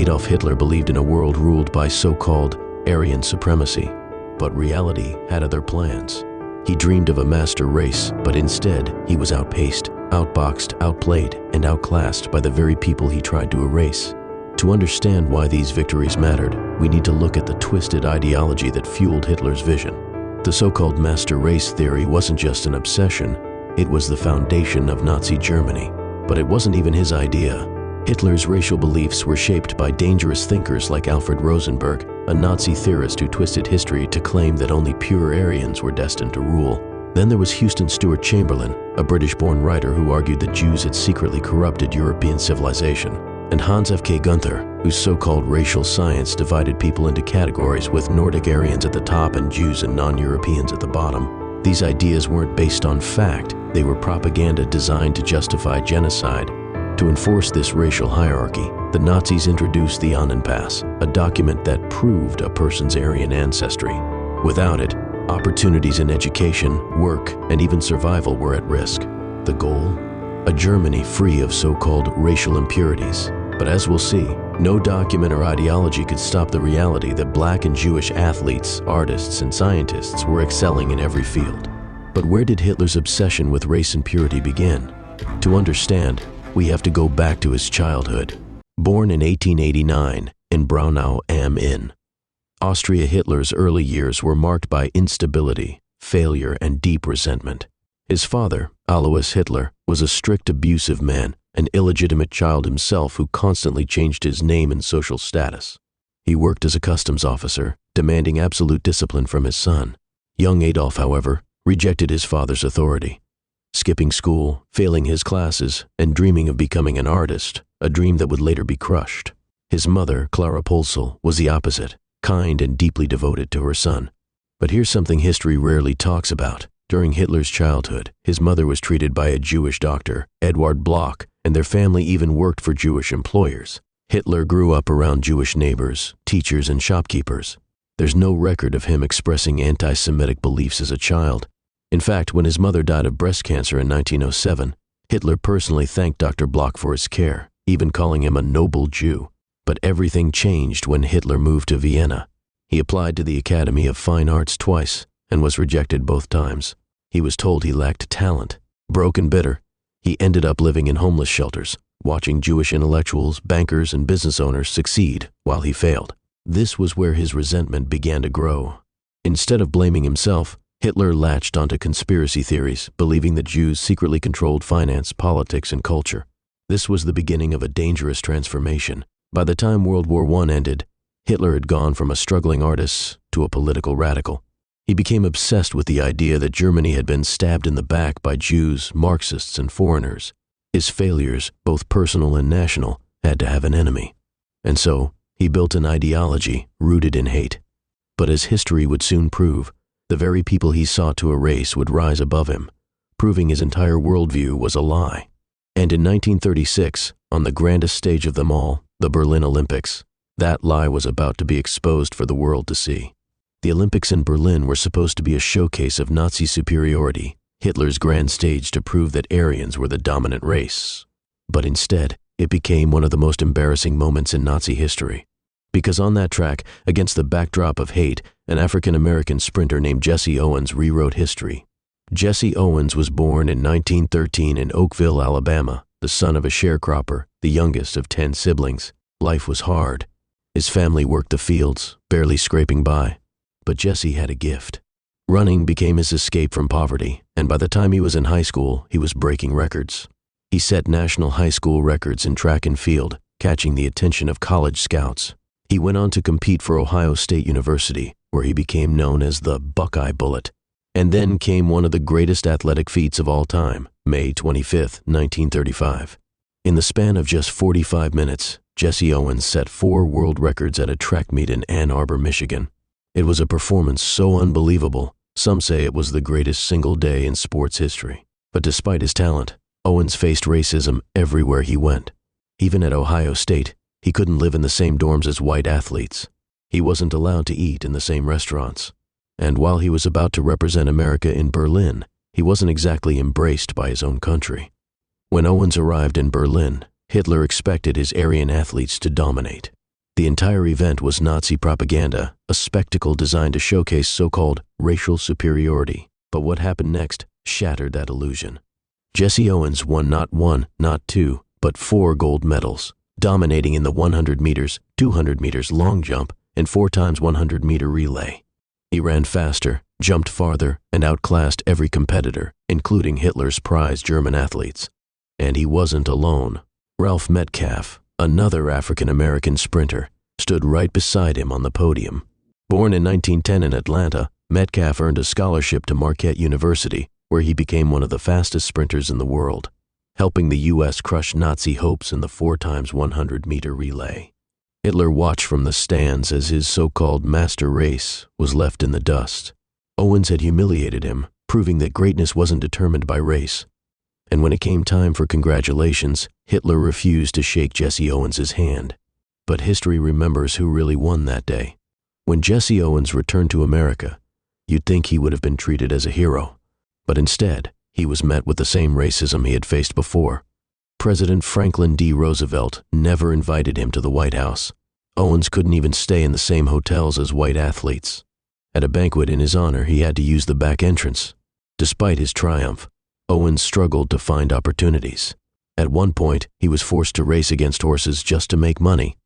Adolf Hitler believed in a world ruled by so-called Aryan supremacy, but reality had other plans. He dreamed of a master race, but instead he was outpaced, outboxed, outplayed, and outclassed by the very people he tried to erase. To understand why these victories mattered, we need to look at the twisted ideology that fueled Hitler's vision. The so-called master race theory wasn't just an obsession, it was the foundation of Nazi Germany. But it wasn't even his idea. Hitler's racial beliefs were shaped by dangerous thinkers like Alfred Rosenberg, a Nazi theorist who twisted history to claim that only pure Aryans were destined to rule. Then there was Houston Stewart Chamberlain, a British-born writer who argued that Jews had secretly corrupted European civilization, and Hans F. K. Gunther, whose so-called racial science divided people into categories with Nordic Aryans at the top and Jews and non-Europeans at the bottom. These ideas weren't based on fact, they were propaganda designed to justify genocide. To enforce this racial hierarchy, the Nazis introduced the Pass, a document that proved a person's Aryan ancestry. Without it, opportunities in education, work, and even survival were at risk. The goal? A Germany free of so-called racial impurities. But as we'll see, no document or ideology could stop the reality that Black and Jewish athletes, artists, and scientists were excelling in every field. But where did Hitler's obsession with race and purity begin? To understand, we have to go back to his childhood. Born in 1889 in Braunau am Inn, Austria, Hitler's early years were marked by instability, failure, and deep resentment. His father, Alois Hitler, was a strict, abusive man, an illegitimate child himself who constantly changed his name and social status. He worked as a customs officer, demanding absolute discipline from his son. Young Adolf, however, rejected his father's authority. Skipping school, failing his classes, and dreaming of becoming an artist, a dream that would later be crushed. His mother, Clara Pölzl, was the opposite, kind and deeply devoted to her son. But here's something history rarely talks about. During Hitler's childhood, his mother was treated by a Jewish doctor, Eduard Bloch, and their family even worked for Jewish employers. Hitler grew up around Jewish neighbors, teachers, and shopkeepers. There's no record of him expressing anti-Semitic beliefs as a child. In fact, when his mother died of breast cancer in 1907, Hitler personally thanked Dr. Bloch for his care, even calling him a noble Jew. But everything changed when Hitler moved to Vienna. He applied to the Academy of Fine Arts twice and was rejected both times. He was told he lacked talent. Broke and bitter, he ended up living in homeless shelters, watching Jewish intellectuals, bankers, and business owners succeed while he failed. This was where his resentment began to grow. Instead of blaming himself, Hitler latched onto conspiracy theories, believing that Jews secretly controlled finance, politics, and culture. This was the beginning of a dangerous transformation. By the time World War I ended, Hitler had gone from a struggling artist to a political radical. He became obsessed with the idea that Germany had been stabbed in the back by Jews, Marxists, and foreigners. His failures, both personal and national, had to have an enemy. And so, he built an ideology rooted in hate. But as history would soon prove, the very people he sought to erase would rise above him, proving his entire worldview was a lie. And in 1936, on the grandest stage of them all, the Berlin Olympics, that lie was about to be exposed for the world to see. The Olympics in Berlin were supposed to be a showcase of Nazi superiority, Hitler's grand stage to prove that Aryans were the dominant race. But instead, it became one of the most embarrassing moments in Nazi history. Because on that track, against the backdrop of hate, an African-American sprinter named Jesse Owens rewrote history. Jesse Owens was born in 1913 in Oakville, Alabama, the son of a sharecropper, the youngest of 10 siblings. Life was hard. His family worked the fields, barely scraping by. But Jesse had a gift. Running became his escape from poverty, and by the time he was in high school, he was breaking records. He set national high school records in track and field, catching the attention of college scouts. He went on to compete for Ohio State University, where he became known as the Buckeye Bullet. And then came one of the greatest athletic feats of all time, May 25, 1935. In the span of just 45 minutes, Jesse Owens set 4 world records at a track meet in Ann Arbor, Michigan. It was a performance so unbelievable, some say it was the greatest single day in sports history. But despite his talent, Owens faced racism everywhere he went. Even at Ohio State, he couldn't live in the same dorms as white athletes. He wasn't allowed to eat in the same restaurants. And while he was about to represent America in Berlin, he wasn't exactly embraced by his own country. When Owens arrived in Berlin, Hitler expected his Aryan athletes to dominate. The entire event was Nazi propaganda, a spectacle designed to showcase so-called racial superiority. But what happened next shattered that illusion. Jesse Owens won not one, not two, but 4 gold medals, dominating in the 100 meters, 200 meters long jump, and 4 times 100-meter relay. He ran faster, jumped farther, and outclassed every competitor, including Hitler's prize German athletes. And he wasn't alone. Ralph Metcalfe, another African-American sprinter, stood right beside him on the podium. Born in 1910 in Atlanta, Metcalfe earned a scholarship to Marquette University, where he became one of the fastest sprinters in the world, helping the U.S. crush Nazi hopes in the 4 times 100-meter relay. Hitler watched from the stands as his so-called master race was left in the dust. Owens had humiliated him, proving that greatness wasn't determined by race. And when it came time for congratulations, Hitler refused to shake Jesse Owens' hand. But history remembers who really won that day. When Jesse Owens returned to America, you'd think he would have been treated as a hero. But instead, he was met with the same racism he had faced before. President Franklin D. Roosevelt never invited him to the White House. Owens couldn't even stay in the same hotels as white athletes. At a banquet in his honor, he had to use the back entrance. Despite his triumph, Owens struggled to find opportunities. At one point, he was forced to race against horses just to make money.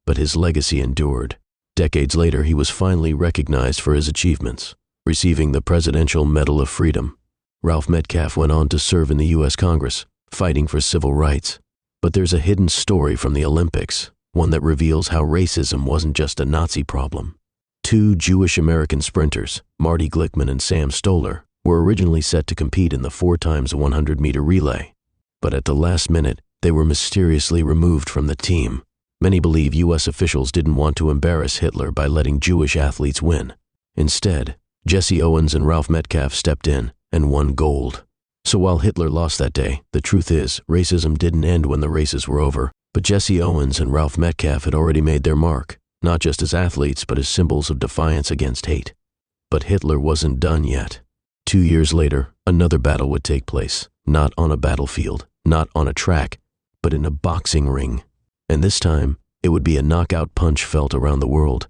But his legacy endured. Decades later, he was finally recognized for his achievements, receiving the Presidential Medal of Freedom. Ralph Metcalfe went on to serve in the U.S. Congress, fighting for civil rights. But there's a hidden story from the Olympics, one that reveals how racism wasn't just a Nazi problem. 2 Jewish American sprinters, Marty Glickman and Sam Stoller, were originally set to compete in the 4 times 100-meter relay. But at the last minute, they were mysteriously removed from the team. Many believe U.S. officials didn't want to embarrass Hitler by letting Jewish athletes win. Instead, Jesse Owens and Ralph Metcalfe stepped in and won gold. So while Hitler lost that day, the truth is, racism didn't end when the races were over. But Jesse Owens and Ralph Metcalfe had already made their mark, not just as athletes, but as symbols of defiance against hate. But Hitler wasn't done yet. 2 years later, another battle would take place, not on a battlefield, not on a track, but in a boxing ring. And this time, it would be a knockout punch felt around the world.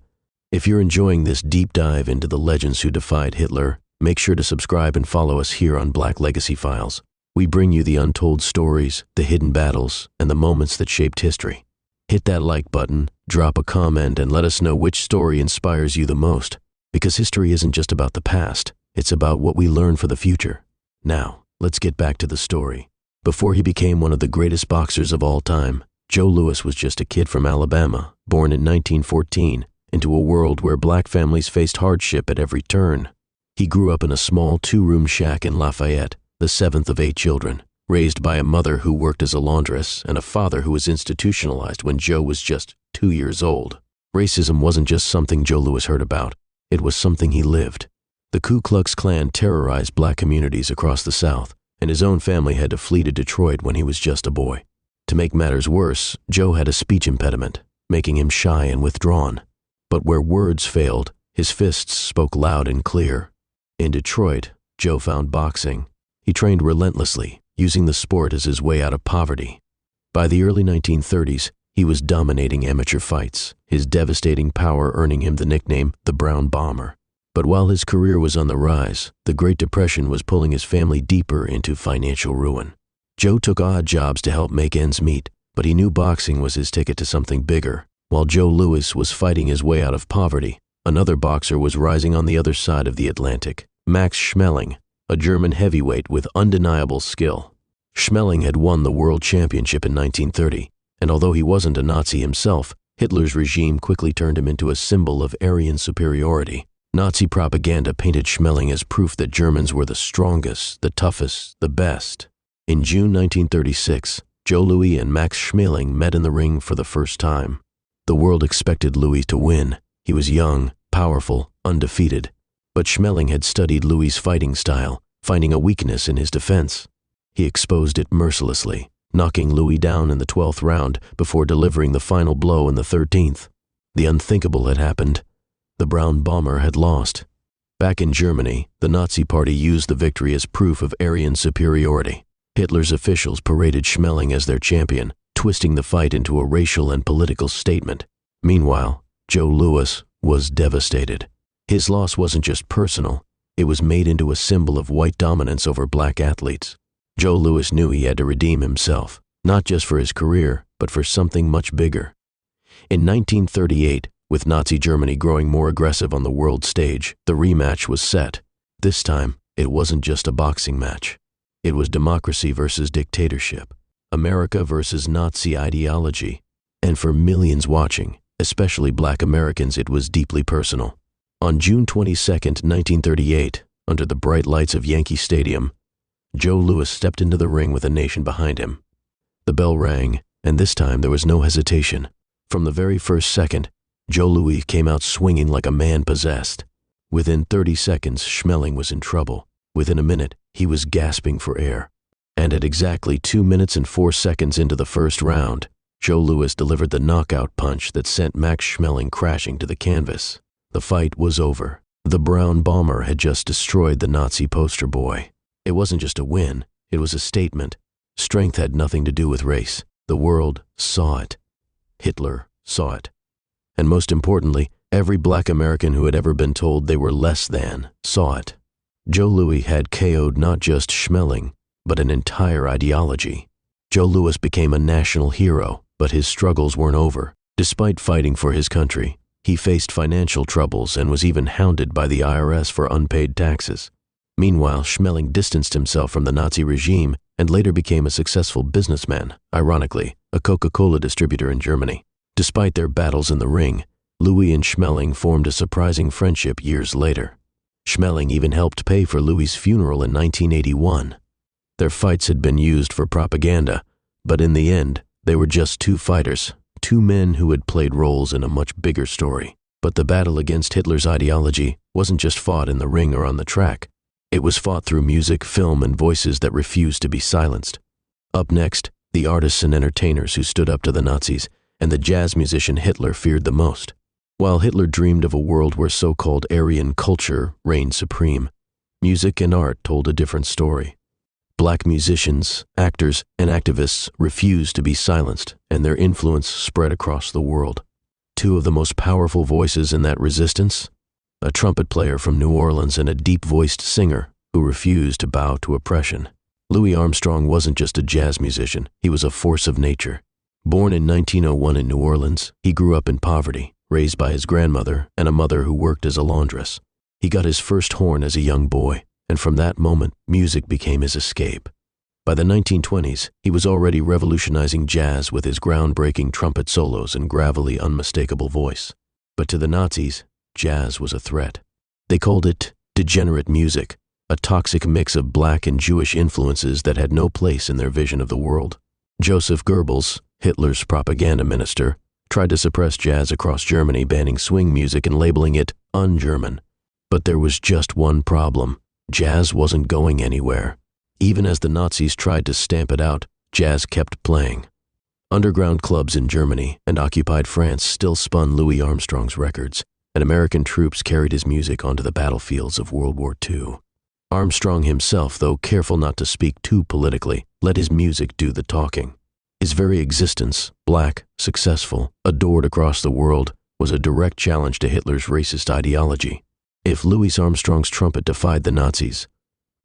If you're enjoying this deep dive into the legends who defied Hitler, make sure to subscribe and follow us here on Black Legacy Files. We bring you the untold stories, the hidden battles, and the moments that shaped history. Hit that like button, drop a comment, and let us know which story inspires you the most. Because history isn't just about the past, it's about what we learn for the future. Now, let's get back to the story. Before he became one of the greatest boxers of all time, Joe Louis was just a kid from Alabama, born in 1914, into a world where black families faced hardship at every turn. He grew up in a small 2-room shack in Lafayette, the 7th of 8 children, raised by a mother who worked as a laundress and a father who was institutionalized when Joe was just 2 years old. Racism wasn't just something Joe Louis heard about, it was something he lived. The Ku Klux Klan terrorized black communities across the South, and his own family had to flee to Detroit when he was just a boy. To make matters worse, Joe had a speech impediment, making him shy and withdrawn. But where words failed, his fists spoke loud and clear. In Detroit, Joe found boxing. He trained relentlessly, using the sport as his way out of poverty. By the early 1930s, he was dominating amateur fights, his devastating power earning him the nickname the Brown Bomber. But while his career was on the rise, the Great Depression was pulling his family deeper into financial ruin. Joe took odd jobs to help make ends meet, but he knew boxing was his ticket to something bigger. While Joe Louis was fighting his way out of poverty, another boxer was rising on the other side of the Atlantic, Max Schmeling, a German heavyweight with undeniable skill. Schmeling had won the world championship in 1930, and although he wasn't a Nazi himself, Hitler's regime quickly turned him into a symbol of Aryan superiority. Nazi propaganda painted Schmeling as proof that Germans were the strongest, the toughest, the best. In June 1936, Joe Louis and Max Schmeling met in the ring for the first time. The world expected Louis to win. He was young, powerful, undefeated. But Schmeling had studied Louis' fighting style, finding a weakness in his defense. He exposed it mercilessly, knocking Louis down in the 12th round before delivering the final blow in the 13th. The unthinkable had happened. The Brown Bomber had lost. Back in Germany, the Nazi Party used the victory as proof of Aryan superiority. Hitler's officials paraded Schmeling as their champion, twisting the fight into a racial and political statement. Meanwhile, Joe Louis was devastated. His loss wasn't just personal, it was made into a symbol of white dominance over black athletes. Joe Louis knew he had to redeem himself, not just for his career, but for something much bigger. In 1938, with Nazi Germany growing more aggressive on the world stage, the rematch was set. This time, it wasn't just a boxing match. It was democracy versus dictatorship, America versus Nazi ideology. And for millions watching, especially black Americans, it was deeply personal. On June 22, 1938, under the bright lights of Yankee Stadium, Joe Louis stepped into the ring with a nation behind him. The bell rang, and this time there was no hesitation. From the very first second, Joe Louis came out swinging like a man possessed. Within 30 seconds, Schmeling was in trouble. Within a minute, he was gasping for air. And at exactly 2 minutes and 4 seconds into the first round, Joe Louis delivered the knockout punch that sent Max Schmeling crashing to the canvas. The fight was over. The brown bomber had just destroyed the Nazi poster boy. It wasn't just a win, it was a statement. Strength had nothing to do with race. The world saw it. Hitler saw it. And most importantly, every black American who had ever been told they were less than saw it. Joe Louis had KO'd not just Schmeling, but an entire ideology. Joe Louis became a national hero, but his struggles weren't over. Despite fighting for his country, he faced financial troubles and was even hounded by the IRS for unpaid taxes. Meanwhile, Schmeling distanced himself from the Nazi regime and later became a successful businessman, ironically, a Coca-Cola distributor in Germany. Despite their battles in the ring, Louis and Schmeling formed a surprising friendship years later. Schmeling even helped pay for Louis' funeral in 1981. Their fights had been used for propaganda, but in the end, they were just two fighters, two men who had played roles in a much bigger story. But the battle against Hitler's ideology wasn't just fought in the ring or on the track. It was fought through music, film, and voices that refused to be silenced. Up next, the artists and entertainers who stood up to the Nazis, and the jazz musician Hitler feared the most. While Hitler dreamed of a world where so-called Aryan culture reigned supreme, music and art told a different story. Black musicians, actors, and activists refused to be silenced, and their influence spread across the world. Two of the most powerful voices in that resistance, a trumpet player from New Orleans and a deep-voiced singer who refused to bow to oppression. Louis Armstrong wasn't just a jazz musician, he was a force of nature. Born in 1901 in New Orleans, he grew up in poverty, raised by his grandmother and a mother who worked as a laundress. He got his first horn as a young boy, and from that moment, music became his escape. By the 1920s, he was already revolutionizing jazz with his groundbreaking trumpet solos and gravelly, unmistakable voice. But to the Nazis, jazz was a threat. They called it degenerate music, a toxic mix of black and Jewish influences that had no place in their vision of the world. Joseph Goebbels, Hitler's propaganda minister, tried to suppress jazz across Germany, banning swing music and labeling it un-German. But there was just one problem. Jazz wasn't going anywhere. Even as the Nazis tried to stamp it out, jazz kept playing. Underground clubs in Germany and occupied France still spun Louis Armstrong's records, and American troops carried his music onto the battlefields of World War II. Armstrong himself, though careful not to speak too politically, let his music do the talking. His very existence, black, successful, adored across the world, was a direct challenge to Hitler's racist ideology. If Louis Armstrong's trumpet defied the Nazis,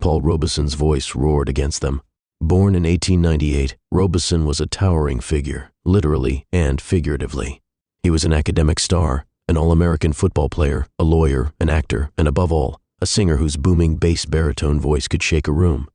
Paul Robeson's voice roared against them. Born in 1898, Robeson was a towering figure, literally and figuratively. He was an academic star, an all-American football player, a lawyer, an actor, and above all, a singer whose booming bass baritone voice could shake a room.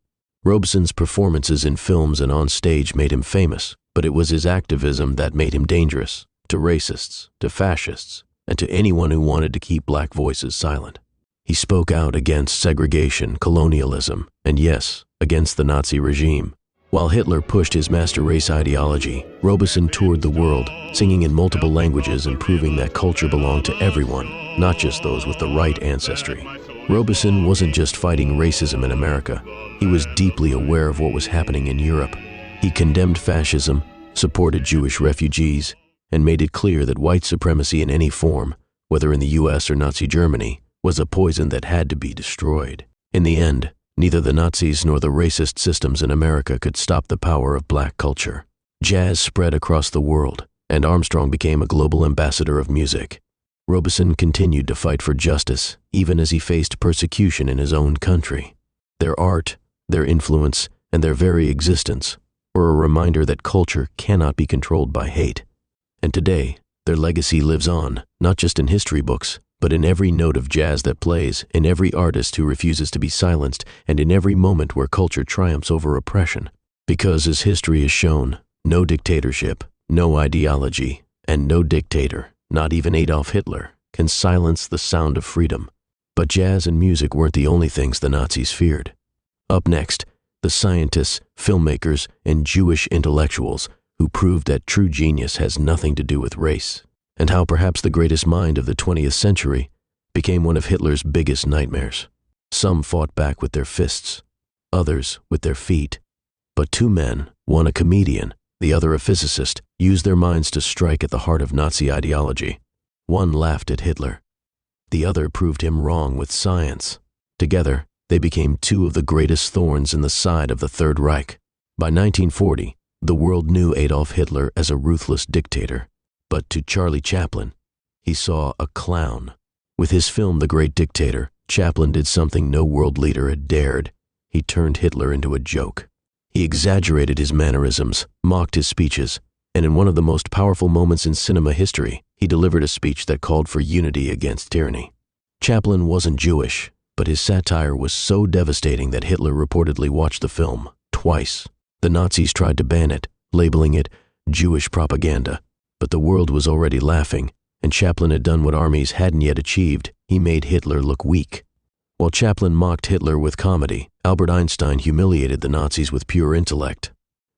Robeson's performances in films and on stage made him famous, but it was his activism that made him dangerous, to racists, to fascists, and to anyone who wanted to keep black voices silent. He spoke out against segregation, colonialism, and yes, against the Nazi regime. While Hitler pushed his master race ideology, Robeson toured the world, singing in multiple languages and proving that culture belonged to everyone, not just those with the right ancestry. Robeson wasn't just fighting racism in America. He was deeply aware of what was happening in Europe. He condemned fascism, supported Jewish refugees, and made it clear that white supremacy in any form, whether in the US or Nazi Germany, was a poison that had to be destroyed. In the end, neither the Nazis nor the racist systems in America could stop the power of black culture. Jazz spread across the world, and Armstrong became a global ambassador of music. Robeson continued to fight for justice, even as he faced persecution in his own country. Their art, their influence, and their very existence were a reminder that culture cannot be controlled by hate. And today, their legacy lives on, not just in history books, but in every note of jazz that plays, in every artist who refuses to be silenced, and in every moment where culture triumphs over oppression. Because, as history has shown, no dictatorship, no ideology, and no dictator, not even Adolf Hitler, can silence the sound of freedom. But jazz and music weren't the only things the Nazis feared. Up next, the scientists, filmmakers, and Jewish intellectuals who proved that true genius has nothing to do with race, and how perhaps the greatest mind of the 20th century became one of Hitler's biggest nightmares. Some fought back with their fists, others with their feet. But two men, one a comedian, the other a physicist, used their minds to strike at the heart of Nazi ideology. One laughed at Hitler. The other proved him wrong with science. Together, they became two of the greatest thorns in the side of the Third Reich. By 1940, the world knew Adolf Hitler as a ruthless dictator. But to Charlie Chaplin, he saw a clown. With his film The Great Dictator, Chaplin did something no world leader had dared. He turned Hitler into a joke. He exaggerated his mannerisms, mocked his speeches, and in one of the most powerful moments in cinema history, he delivered a speech that called for unity against tyranny. Chaplin wasn't Jewish, but his satire was so devastating that Hitler reportedly watched the film twice. The Nazis tried to ban it, labeling it Jewish propaganda, but the world was already laughing, and Chaplin had done what armies hadn't yet achieved. He made Hitler look weak. While Chaplin mocked Hitler with comedy, Albert Einstein humiliated the Nazis with pure intellect.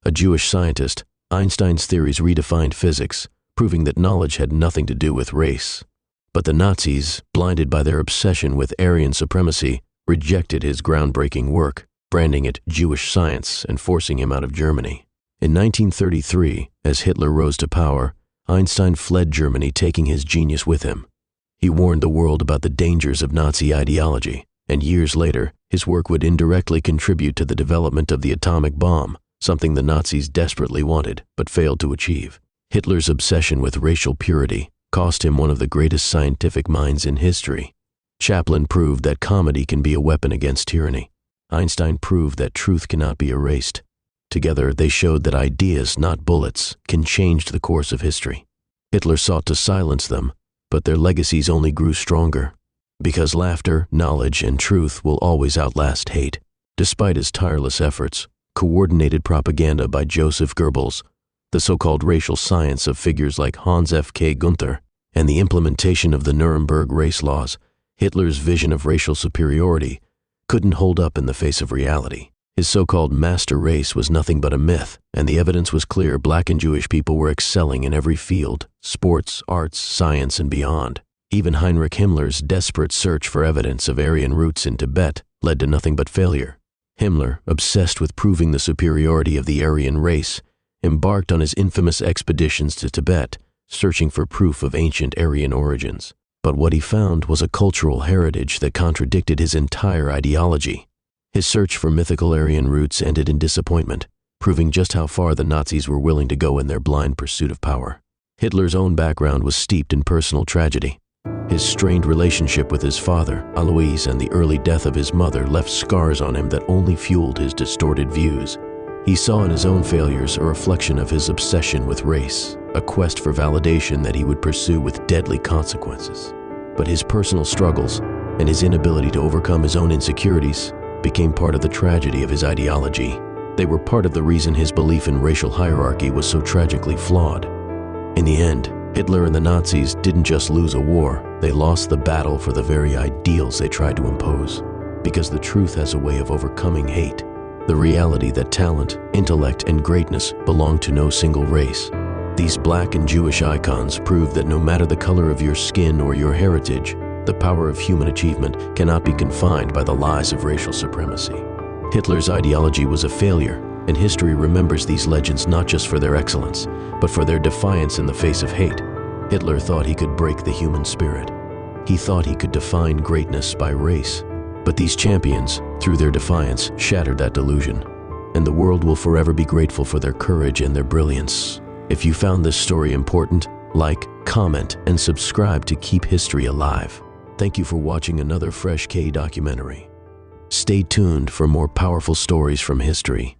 A Jewish scientist, Einstein's theories redefined physics, proving that knowledge had nothing to do with race. But the Nazis, blinded by their obsession with Aryan supremacy, rejected his groundbreaking work, branding it Jewish science and forcing him out of Germany. In 1933, as Hitler rose to power, Einstein fled Germany, taking his genius with him. He warned the world about the dangers of Nazi ideology, and years later, his work would indirectly contribute to the development of the atomic bomb, something the Nazis desperately wanted but failed to achieve. Hitler's obsession with racial purity cost him one of the greatest scientific minds in history. Chaplin proved that comedy can be a weapon against tyranny. Einstein proved that truth cannot be erased. Together, they showed that ideas, not bullets, can change the course of history. Hitler sought to silence them, but their legacies only grew stronger. Because laughter, knowledge, and truth will always outlast hate. Despite his tireless efforts, coordinated propaganda by Joseph Goebbels, the so-called racial science of figures like Hans F. K. Gunther, and the implementation of the Nuremberg race laws, Hitler's vision of racial superiority couldn't hold up in the face of reality. His so-called master race was nothing but a myth, and the evidence was clear. Black and Jewish people were excelling in every field: sports, arts, science, and beyond. Even Heinrich Himmler's desperate search for evidence of Aryan roots in Tibet led to nothing but failure. Himmler, obsessed with proving the superiority of the Aryan race, embarked on his infamous expeditions to Tibet, searching for proof of ancient Aryan origins. But what he found was a cultural heritage that contradicted his entire ideology. His search for mythical Aryan roots ended in disappointment, proving just how far the Nazis were willing to go in their blind pursuit of power. Hitler's own background was steeped in personal tragedy. His strained relationship with his father, Alois, and the early death of his mother left scars on him that only fueled his distorted views. He saw in his own failures a reflection of his obsession with race, a quest for validation that he would pursue with deadly consequences. But his personal struggles and his inability to overcome his own insecurities became part of the tragedy of his ideology. They were part of the reason his belief in racial hierarchy was so tragically flawed. In the end, Hitler and the Nazis didn't just lose a war, they lost the battle for the very ideals they tried to impose. Because the truth has a way of overcoming hate, the reality that talent, intellect, and greatness belong to no single race. These Black and Jewish icons prove that no matter the color of your skin or your heritage, the power of human achievement cannot be confined by the lies of racial supremacy. Hitler's ideology was a failure, and history remembers these legends not just for their excellence, but for their defiance in the face of hate. Hitler thought he could break the human spirit. He thought he could define greatness by race. But these champions, through their defiance, shattered that delusion. And the world will forever be grateful for their courage and their brilliance. If you found this story important, like, comment, and subscribe to keep history alive. Thank you for watching another Fresh K documentary. Stay tuned for more powerful stories from history.